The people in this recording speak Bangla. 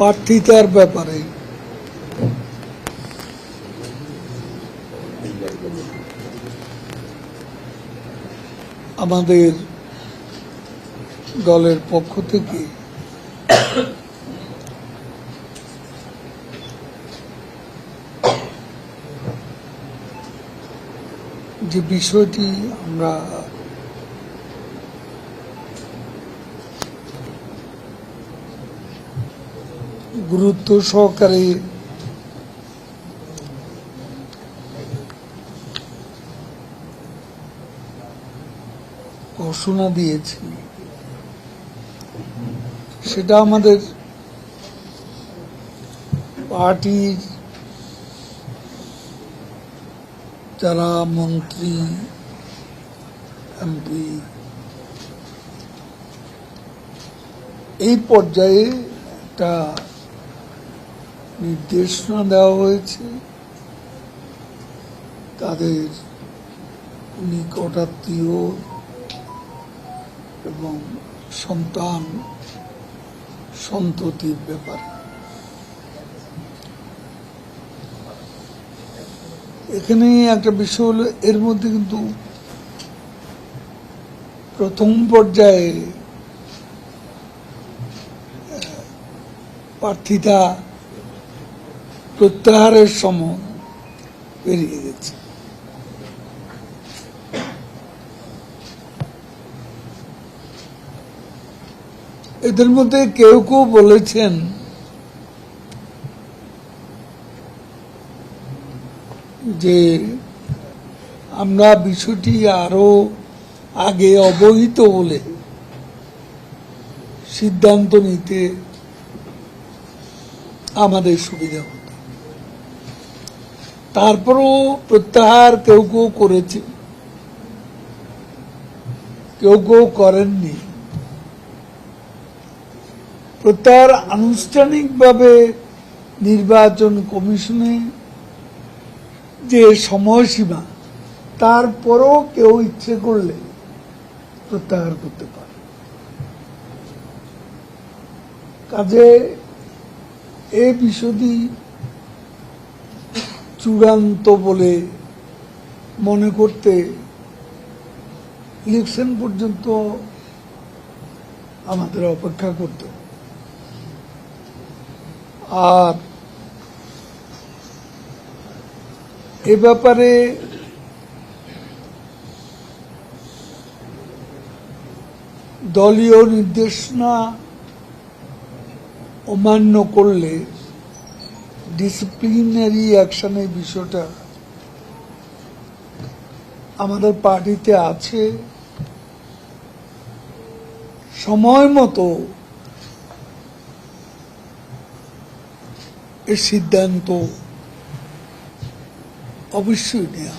প্রার্থিতার ব্যাপারে আমাদের দলের পক্ষ থেকে যে বিষয়টি আমরা গুরুত্ব সহকারে ঘোষণা দিয়েছি, সেটা আমাদের পার্টির যারা মন্ত্রী এমপি এই পর্যায়ে একটা নির্দেশনা দেওয়া হয়েছে তাদের নিকটাত্মীয় এবং সন্তান সন্ততির ব্যাপারে। এখানে একটা বিষয় হলো, এর মধ্যে কিন্তু প্রথম পর্যায়ে প্রার্থিতা প্রত্যাহারের সময় পেরিয়ে গেছে। এদের মধ্যে কেউ কেউ বলেছেন যে আমরা বিষয়টি আরো আগে অবহিত বলে সিদ্ধান্ত নিতে আমাদের সুবিধা হতো। তারপরও প্রত্যাহার কেউ কেউ করেছে, কেউ কেউ করেননি। প্রত্যাহার আনুষ্ঠানিকভাবে নির্বাচন কমিশনে যে সময়সীমা, তারপরও কেউ ইচ্ছে করলে প্রত্যাহার করতে পারে। কাজে এই বিষয়টি চূড়ান্ত বলে মনে করতে ইলেকশন পর্যন্ত আমাদের অপেক্ষা করতে হবে। আর এ ব্যাপারে দলীয় নির্দেশনা অমান্য করলে ডিসিপ্লিনারি অ্যাকশনের বিষয়টা আমাদের পার্টিতে আছে। সময় মতো এর সিদ্ধান্ত অবশ্যই নেওয়া।